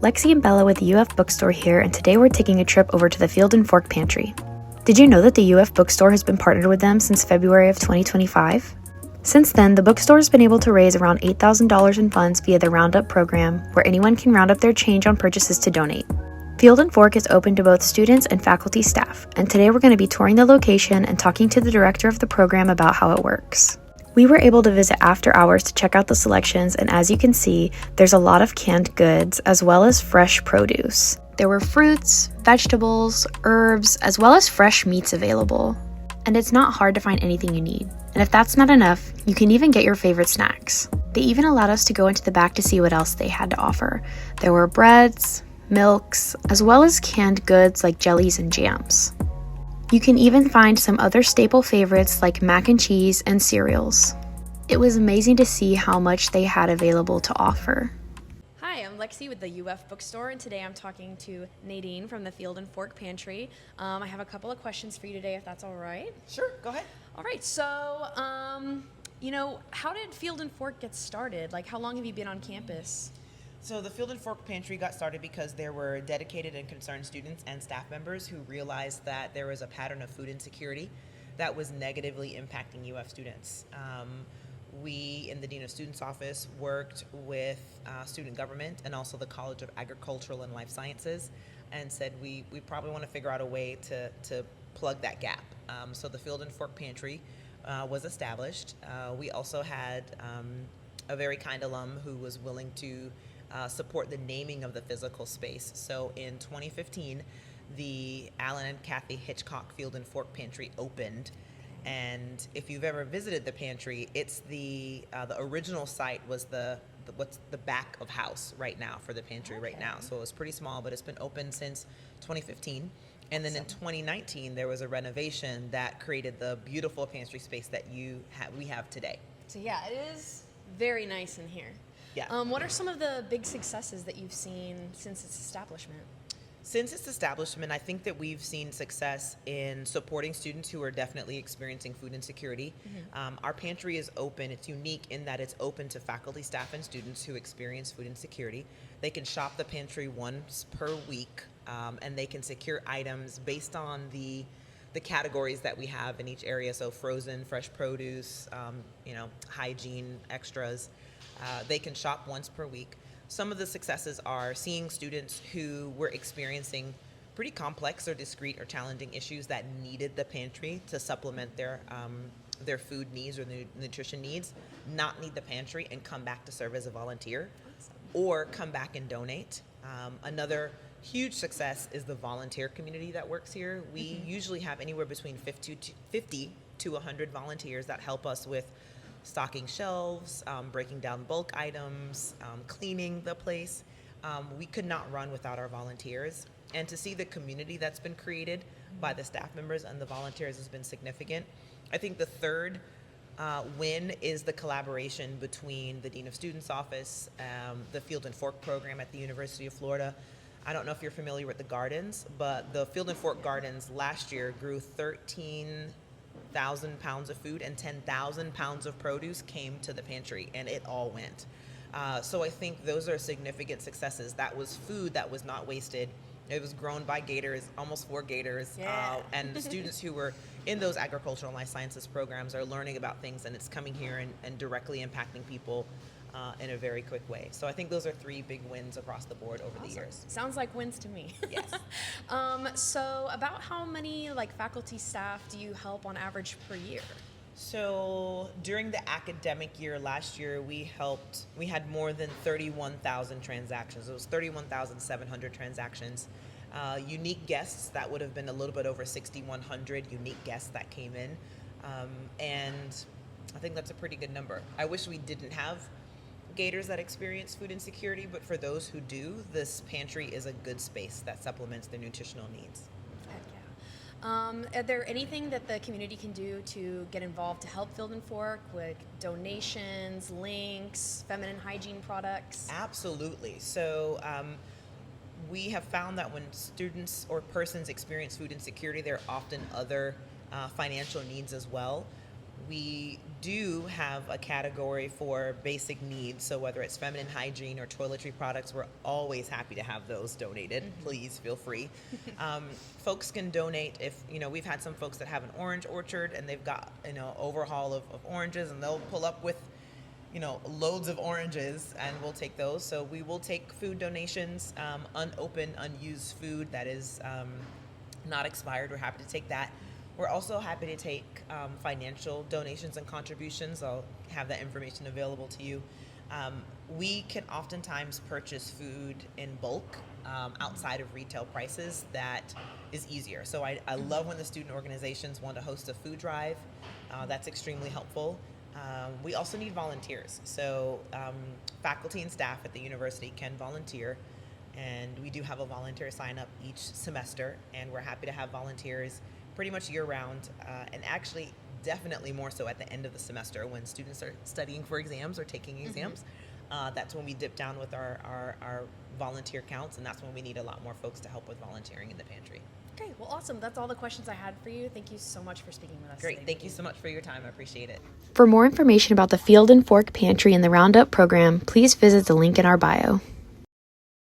Lexi and Bella with the UF Bookstore here, and today we're taking a trip over to the Field and Fork Pantry. Did you know that the UF Bookstore has been partnered with them since February of 2025? Since then, the bookstore has been able to raise around $8,000 in funds via the Roundup program, where anyone can round up their change on purchases to donate. Field and Fork is open to both students and faculty staff, and today we're going to be touring the location and talking to the director of the program about how it works. We were able to visit after hours to check out the selections, and as you can see, there's a lot of canned goods as well as fresh produce. There were fruits, vegetables, herbs, as well as fresh meats available. And it's not hard to find anything you need. And if that's not enough, you can even get your favorite snacks. They even allowed us to go into the back to see what else they had to offer. There were breads, milks, as well as canned goods like jellies and jams. You can even find some other staple favorites like mac and cheese and cereals. It was amazing to see how much they had available to offer. Hi, I'm Lexi with the UF Bookstore, and today I'm talking to Nadine from the Field and Fork Pantry. I have a couple of questions for you today, if that's all right. Sure, go ahead. All right, so, how did Field and Fork get started? Like, how long have you been on campus? So the Field and Fork Pantry got started because there were dedicated and concerned students and staff members who realized that there was a pattern of food insecurity that was negatively impacting UF students. We, in the Dean of Students office, worked with student government and also the College of Agricultural and Life Sciences and said we probably want to figure out a way to plug that gap. So the Field and Fork Pantry was established. We also had a very kind alum who was willing to support the naming of the physical space. So in 2015, the Alan and Kathy Hitchcock Field and Fork Pantry opened. And if you've ever visited the pantry, it's the original site was what's the back of house right now for the pantry right now. So it was pretty small, but it's been open since 2015. And then in 2019, there was a renovation that created the beautiful pantry space that we have today. So yeah, it is very nice in here. Yeah. What are some of the big successes that you've seen since its establishment? Since its establishment, I think that we've seen success in supporting students who are definitely experiencing food insecurity. Mm-hmm. Our pantry is open. It's unique in that it's open to faculty, staff, and students who experience food insecurity. They can shop the pantry once per week, and they can secure items based on the categories that we have in each area. So frozen, fresh produce, hygiene, extras. They can shop once per week. Some of the successes are seeing students who were experiencing pretty complex or discrete or challenging issues that needed the pantry to supplement their food needs or their nutrition needs, not need the pantry and come back to serve as a volunteer. Awesome. Or come back and donate. Another huge success is the volunteer community that works here. We usually have anywhere between 50 to 100 volunteers that help us with stocking shelves, breaking down bulk items, cleaning the place. We could not run without our volunteers. And to see the community that's been created by the staff members and the volunteers has been significant. I think the third win is the collaboration between the Dean of Students office, the Field and Fork program at the University of Florida. I don't know if you're familiar with the gardens, but the Field and Fork Gardens last year grew 13,000 pounds of food and 10,000 pounds of produce came to the pantry, and it all went. So I think those are significant successes. That was food that was not wasted. It was grown by gators, almost 4 gators. Yeah. And the students who were in those agricultural and life sciences programs are learning about things, and it's coming here and directly impacting people in a very quick way. So I think those are 3 big wins across the board over the years. Sounds like wins to me. Yes. So about how many faculty staff do you help on average per year? So during the academic year last year, we had more than 31,000 transactions. It was 31,700 transactions. Unique guests, that would have been a little bit over 6,100 unique guests that came in. And I think that's a pretty good number. I wish we didn't have gators that experience food insecurity, but for those who do, this pantry is a good space that supplements their nutritional needs. Heck yeah. Are there anything that the community can do to get involved to help Field and Fork with donations, links, feminine hygiene products? Absolutely. So we have found that when students or persons experience food insecurity, there are often other financial needs as well. We do have a category for basic needs. So whether it's feminine hygiene or toiletry products, we're always happy to have those donated. Please feel free. Folks can donate if, we've had some folks that have an orange orchard and they've got, overhaul of oranges, and they'll pull up with, loads of oranges, and we'll take those. So we will take food donations, unopened, unused food that is not expired. We're happy to take that. We're also happy to take financial donations and contributions. I'll have that information available to you. We can oftentimes purchase food in bulk outside of retail prices. That is easier. So I love when the student organizations want to host a food drive. That's extremely helpful. We also need volunteers. So faculty and staff at the university can volunteer. And we do have a volunteer sign up each semester, and we're happy to have volunteers pretty much year round, and actually definitely more so at the end of the semester when students are studying for exams or taking exams. That's when we dip down with our volunteer counts, and that's when we need a lot more folks to help with volunteering in the pantry. Okay, well, awesome. That's all the questions I had for you. Thank you so much for speaking with us Great. today. Thank you so much for your time. I appreciate it. For more information about the Field and Fork Pantry and the Roundup program, please visit the link in our bio.